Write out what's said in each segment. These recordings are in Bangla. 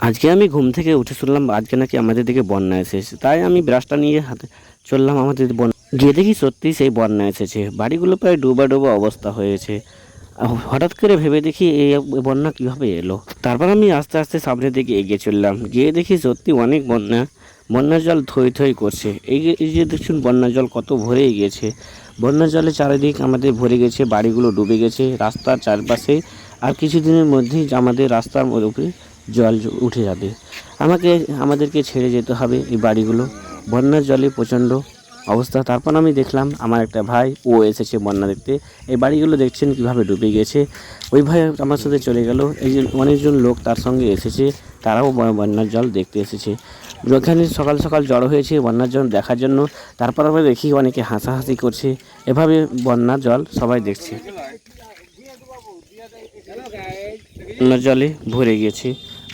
আজকে আমি ঘুম থেকে উঠে শুনলাম আজকে নাকি আমাদের দিকে বন্যা এসেছে, তাই আমি ব্রাশটা নিয়ে হাতে চললাম আমাদের বন্যা। গিয়ে দেখি সত্যি সেই বন্যা এসেছে, বাড়িগুলো প্রায় ডুবা ডুবা অবস্থা হয়েছে। হঠাৎ করে ভেবে দেখি এই বন্যা কিভাবে এলো। তারপর আমি আস্তে আস্তে সামনের দিকে এগিয়ে চললাম, গিয়ে দেখি সত্যি অনেক বন্যা। বন্যার জল থই থই করছে। এই যে দেখুন বন্যার জল কত ভরে গিয়েছে। বন্যার জলে চারিদিক আমাদের ভরে গেছে, বাড়িগুলো ডুবে গেছে রাস্তার চারপাশে। আর কিছুদিনের মধ্যেই আমাদের রাস্তার উপরে জল উঠে যাবে। আমাদেরকে ছেড়ে যেতে হবে এই বাড়িগুলো। বন্যার জলে প্রচণ্ড অবস্থা। তারপর আমি দেখলাম আমার একটা ভাই ও এসেছে বন্যা দেখতে। এই বাড়িগুলো দেখছেন কিভাবে ডুবে গেছে। ওই ভাই আমার সাথে চলে গেল। এই যে অনেকজন লোক তার সঙ্গে এসেছে, তারাও বন্যার জল দেখতে এসেছে। যেখানে সকাল সকাল জড়ো হয়েছে বন্যার জল দেখার জন্য। তারপর আমরা দেখি অনেকে হাসাহাসি করছে। এভাবে বন্যার জল সবাই দেখছে। বন্যার জলে ভরে গিয়েছে।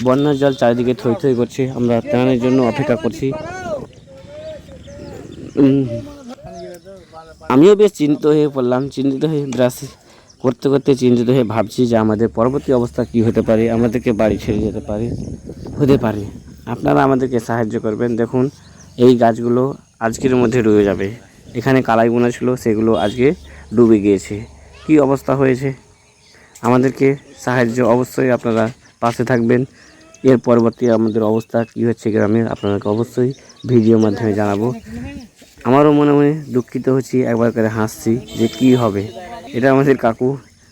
বন্যার জল চারিদিকে থই থই করছে। আমরা ত্রাণের জন্য অপেক্ষা করছি। আমিও বেশ চিন্তিত হয়ে পড়লাম। চিন্তিত হয়ে ব্রাশ করতে করতে চিন্তিত হয়ে ভাবছি যে আমাদের পরবর্তী অবস্থা কী হতে পারে। আমাদেরকে বাড়ি ছেড়ে যেতে হতে পারে। আপনারা আমাদেরকে সাহায্য করবেন। দেখুন এই গাছগুলো আজকের মধ্যে ডুবে যাবে। এখানে কালাই বোনা ছিল, সেগুলো আজকে ডুবে গিয়েছে। কি অবস্থা হয়েছে। আমাদেরকে সাহায্য অবশ্যই আপনারা পাশে থাকবেন। এর পরবর্তী আমাদের অবস্থা কী হচ্ছে গ্রামে আপনাদেরকে অবশ্যই ভিডিওর মাধ্যমে জানাবো। আমারও মনে মনে দুঃখিত হচ্ছি, একবার করে হাসছি যে কী হবে। এটা আমাদের কাকু,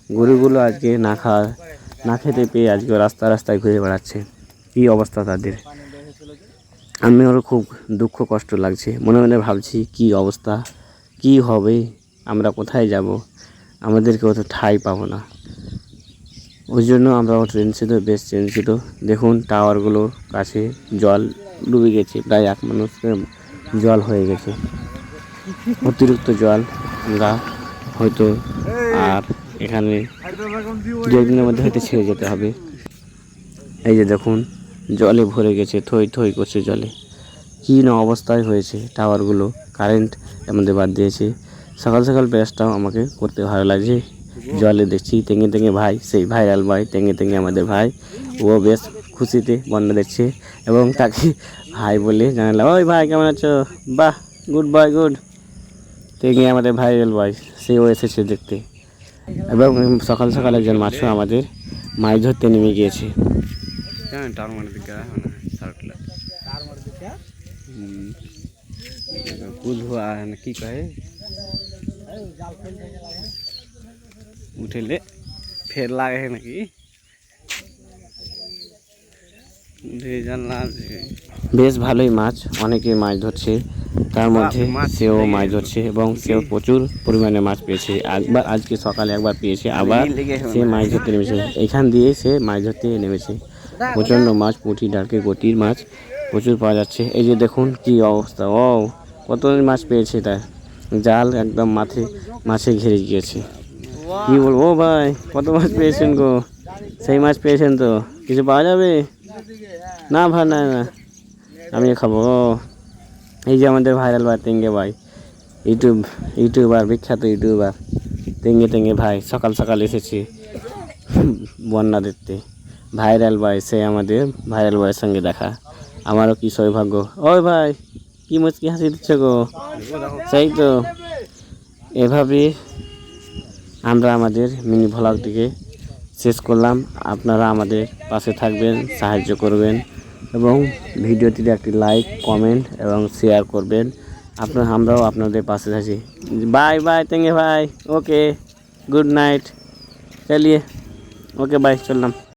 গরুগুলো আজকে না খেতে পেয়ে আজকে রাস্তায় ঘুরে বেড়াচ্ছে। কী অবস্থা তাদের। আমিও খুব দুঃখ কষ্ট লাগছে। মনে মনে ভাবছি কী অবস্থা, কী হবে, আমরা কোথায় যাব, আমাদেরকেও তো ঠাঁই পাবো না। ওই জন্য আমরাও বেশ চিন্তিত। দেখুন টাওয়ারগুলোর কাছে জল ডুবে গেছে, প্রায় 1 মানুষের জল হয়ে গেছে। অতিরিক্ত জল। আমরা হয়তো আর এখানে 2 দিনের মধ্যে হয়তো ছেড়ে যেতে হবে। এই যে দেখুন জলে ভরে গেছে, থই থই করছে জলে। কী না অবস্থায় হয়েছে টাওয়ারগুলো। কারেন্ট আমাদের বাদ দিয়েছে। সকাল সকাল ব্রাশটাও আমাকে করতে ভালো লাগছে। জলে দেখছি তেঙে তেঙে ভাই, সেই ভাইরাল ভাই তেঙে তেঙে আমাদের ভাই। ও বেশ খুশিতে বন্যা দেখছে এবং তাকে ভাই বলে জানালাম, ওই ভাই কেমন আছো, বাহ গুড বয় গুড। তেঙে আমাদের ভাইরাল ভাই, সেও এসেছে দেখতে। এবং সকাল সকাল একজন মাছও আমাদের মাছ ধরতে নেমে গিয়েছে। কি কহে উঠেলে ফের লাগে নাকি। বেশ ভালোই মাছ, অনেকে মাছ ধরছে, তার মধ্যে সেও মাছ ধরছে এবং সেও প্রচুর পরিমাণে মাছ পেয়েছে। আজকে সকালে একবার পেয়েছে, আবার সে মাছ ধরতে নেমেছে। এখান দিয়ে সে মাছ ধরতে নেমেছে। প্রচণ্ড মাছ, পুঁটি ডাকে গটির মাছ প্রচুর পাওয়া যাচ্ছে। এই যে দেখুন কি অবস্থা। ও কত মাছ পেয়েছে, তার জাল একদম মাছে ঘিরে গিয়েছে। কি বলবো ভাই, কত মাছ পেয়েছেন গো। সেই মাছ পেয়েছেন তো কিছু পাওয়া যাবে না ভাই, না না আমি খাবো। এই যে আমাদের ভাইরাল ভাই তেঙ্গে ভাই, ইউটিউবার, বিখ্যাত ইউটিউবার তেঙ্গে তেঙ্গে ভাই সকাল সকাল এসেছে বন্যা দেখতে। ভাইরাল ভাই, সে আমাদের ভাইরাল ভাইয়ের সঙ্গে দেখা। আমারও কি সৌভাগ্য। ওই ভাই কি মুচকি হাসি দিচ্ছ গো। সেই তো এভাবে আমরা আমাদের মিনি ভ্লগটিকে শেষ করলাম। আপনারা আমাদের পাশে থাকবেন, সাহায্য করবেন এবং ভিডিওটিতে একটি লাইক, কমেন্ট এবং শেয়ার করবেন। আমরাও আপনাদের পাশে আছি। বাই বাই তেঙ্গে ভাই, ওকে গুড নাইট, চলিয়ে ওকে বাই, চললাম।